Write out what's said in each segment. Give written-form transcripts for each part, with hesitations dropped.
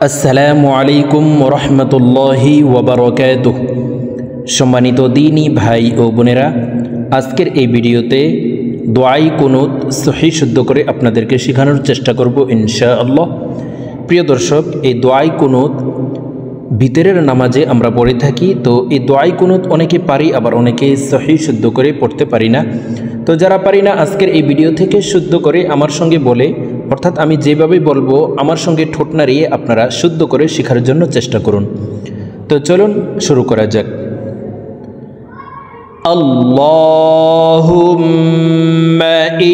আসসালামু আলাইকুম ওরহমতুল্লাহি ওয়াবারাকাতুহু। সম্মানিত দ্বীনী ভাই ও বোনেরা, আজকের এই ভিডিওতে দোয়াই কুনুত সহি শুদ্ধ করে আপনাদেরকে শেখানোর চেষ্টা করব ইনশাআল্লাহ। প্রিয় দর্শক, এই দোয়াই কুনুত ভিতরের নামাজে আমরা পড়ে থাকি। তো এই দোয়াই কুনুত অনেকে পারি, আবার অনেকে সহি শুদ্ধ করে পড়তে পারি না। তো যারা পারি না, আজকের এই ভিডিও থেকে শুদ্ধ করে আমার সঙ্গে বলে, অর্থাৎ আমি যেভাবে বলবো আমার সঙ্গে ঠোঁট নাড়িয়ে আপনারা শুদ্ধ করে শেখার জন্য চেষ্টা করুন। তো চলুন শুরু করা যাক। আল্লাহুম্মা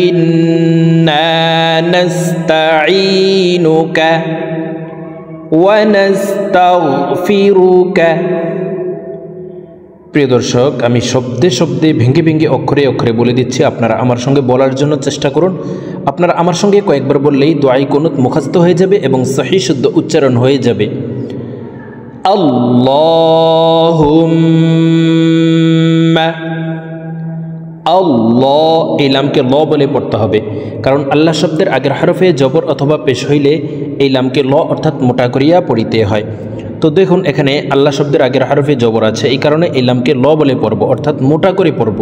ইন্না নাস্তাঈনুকা ওয়া নাস্তাগফিরুকা। প্রিয় দর্শক, আমি শব্দে শব্দে ভেঙে ভেঙে অক্ষরে অক্ষরে বলে দিচ্ছি, আপনারা আমার সঙ্গে বলার জন্য চেষ্টা করুন। আপনারা আমার সঙ্গে কয়েকবার বললেই দোয়াই কুনুত মুখস্থ হয়ে যাবে এবং সহি শুদ্ধ উচ্চারণ হয়ে যাবে। আল্লাহুম্মা, আল্লাহ এই লামকে ল বলে পড়তে হবে, কারণ আল্লাহ শব্দের আগের হরফে জবর অথবা পেশ হইলে এই লামকে ল অর্থাৎ মোটা করিয়া পড়িতে হয়। তো দেখুন, এখানে আল্লাহ শব্দের আগের হরফে জবর আছে, এই কারণে এই লামকে ল বলে পড়ব, অর্থাৎ মোটা করে পড়ব।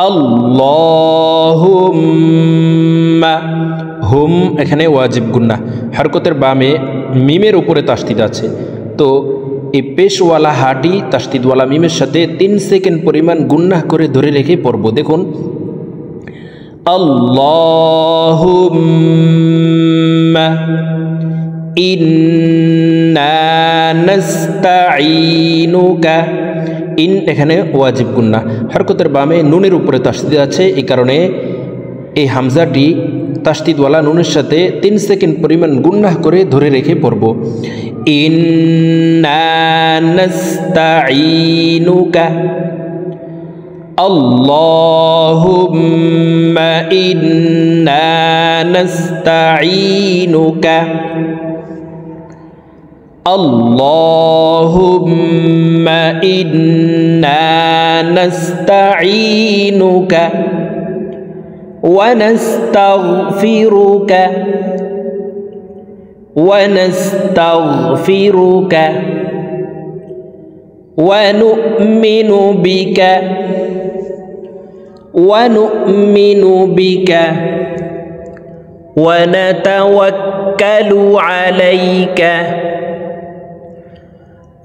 আল্লাহুম্মা, হুম এখানে ওয়াজিব গুন্না, হরকতের বামে মিমের উপরে তাসদিদ আছে। তো এই পেশওয়ালা হাটি তাসদিদওয়ালা মিমের সাথে 3 সেকেন্ড পরিমাণ গুন্নাহ করে ধরে রেখে পড়ব। দেখুন, আল্লাহুম্মা ইন্না নাস্তাঈনুকা। ইন এখানে ওয়াজিব গুন্না, হরকতের বামে নুনের উপরে তাসদিদ আছে, এই কারণে এই হামজাটি তাসদিদওয়ালা নুনের সাথে 3 সেকেন্ড পরিমাণ গুন্নাহ করে ধরে রেখে পড়ব। ইন্না নাস্তাঈনুকা, আল্লাহুম্মা ইন্না নাস্তাঈনুকা, আল্লাহুম্মা ইন্না নাস্তাঈনুকা ওয়া নাস্তাগফিরুকা ওয়া নাস্তাগফিরুকা ওয়া নু'মিনু বিকা ওয়া নু'মিনু বিকা ওয়া নাতাওয়াক্কালু আলাইকা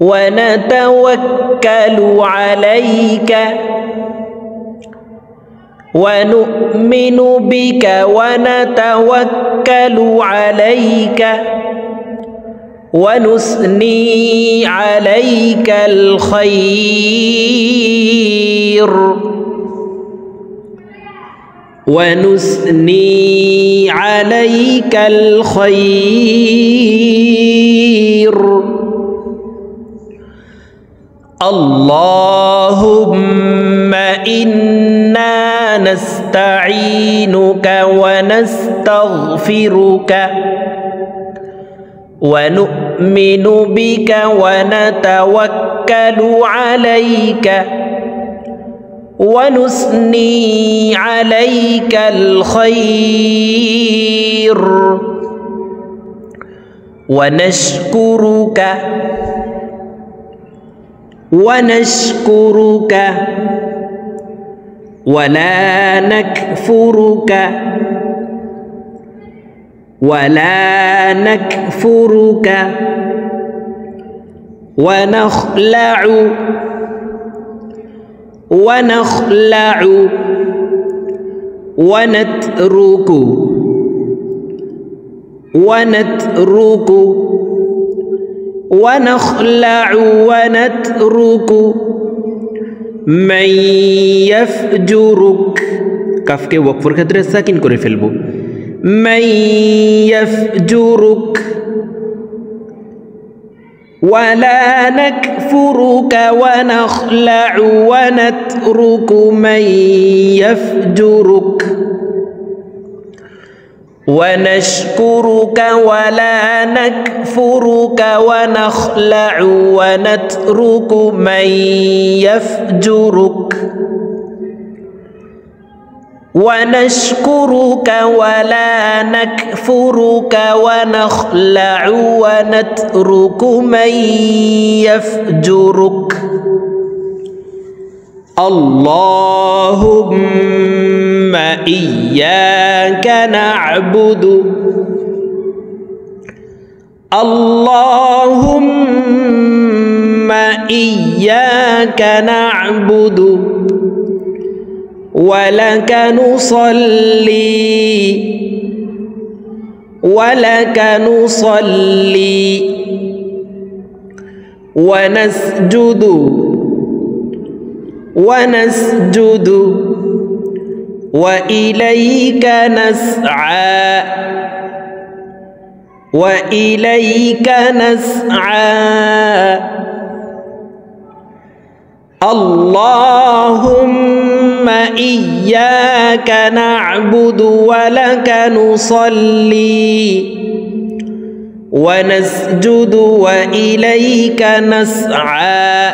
ونتوكل عليك ونؤمن بك ونتوكل عليك ونثني عليك الخير ونثني عليك الخير اللهم إنا نستعينك ونستغفرك ونؤمن بك ونتوكل عليك ونثني عليك الخير ونشكرك ونشكرك ولا نكفرك ولا نكفرك ونخلع ونخلع ونترك ونترك ونخلع ونترك من يفجرك, কাফকে ওয়াকফের ক্ষেত্রে সাকিন করে ফেলব। من يفجرك ولا نكفرك ونخلع ونترك من يفجرك ونشكرك ولا نكفرك ونخلع ونترك من يفجرك ونشكرك ولا نكفرك ونخلع ونترك من يفجرك اللهم إياك نعبد اللهم إياك نعبد ولك نصلي ونسجد وإليك نسعى اللهم إياك نعبد ولك نصلي ونسجد وإليك نسعى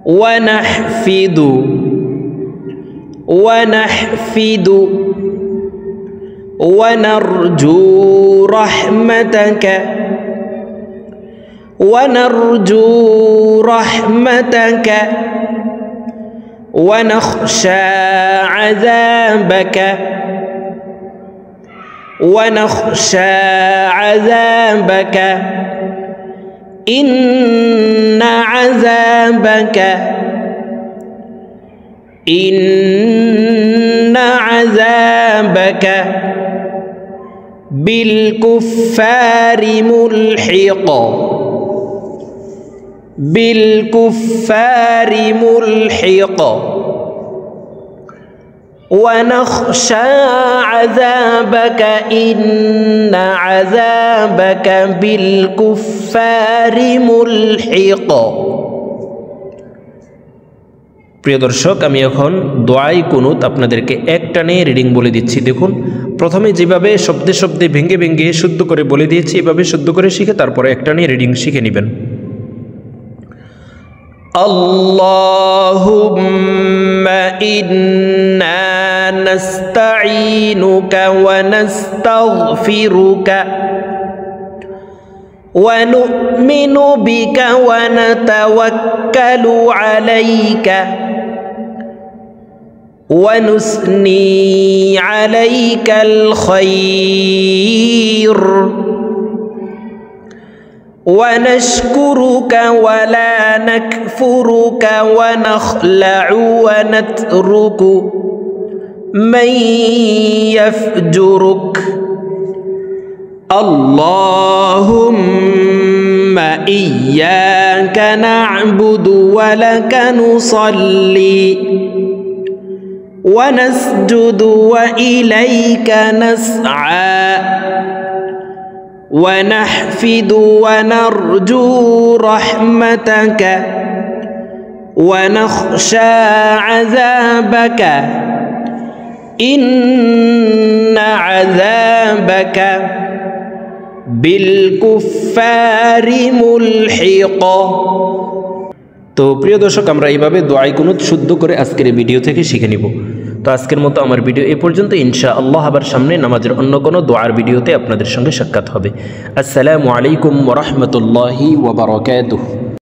ونحفد ونرجو رحمتك ونخشى عذابك إن عذابك بالكفار ملحق ونخشى عذابك إن عذابك بالكفار ملحق প্রিয় দর্শক আমি এখন দোয়াই কুনুত আপনাদেরকে একটানে রিডিং বলে দিচ্ছি দেখুন প্রথমে যেভাবে শব্দে শব্দে ভেঙে ভেঙে শুদ্ধ করে বলে দিয়েছি এভাবে শুদ্ধ করে শিখে তারপরে একটানে রিডিং শিখে নেবেন আল্লাহুম্মা ইন্না নাস্তাঈনুকা ওয়া নাস্তাগফিরুকা ونؤمن بك ونتوكل عليك ونثني عليك الخير ونشكرك ولا نكفرك ونخلع ونترك من يفجرك اللهم إياك نعبد ولك نصلي ونسجد وإليك نسعى ونحفد ونرجو رحمتك ونخشى عذابك إن عذابك بالكفار ملحق তো প্রিয় দর্শক আমরা এইভাবে দোয়াই কুনুত শুদ্ধ করে আজকের এই ভিডিও থেকে শিখে নিব তো আজকের মতো আমার ভিডিও এই পর্যন্ত ইনশাআল্লাহ আবার সামনে নামাজের অন্য কোনো দোয়ার ভিডিওতে আপনাদের সঙ্গে সাক্ষাৎ হবে আসসালামু আলাইকুম ওয়া রাহমাতুল্লাহি ওয়া বারাকাতুহু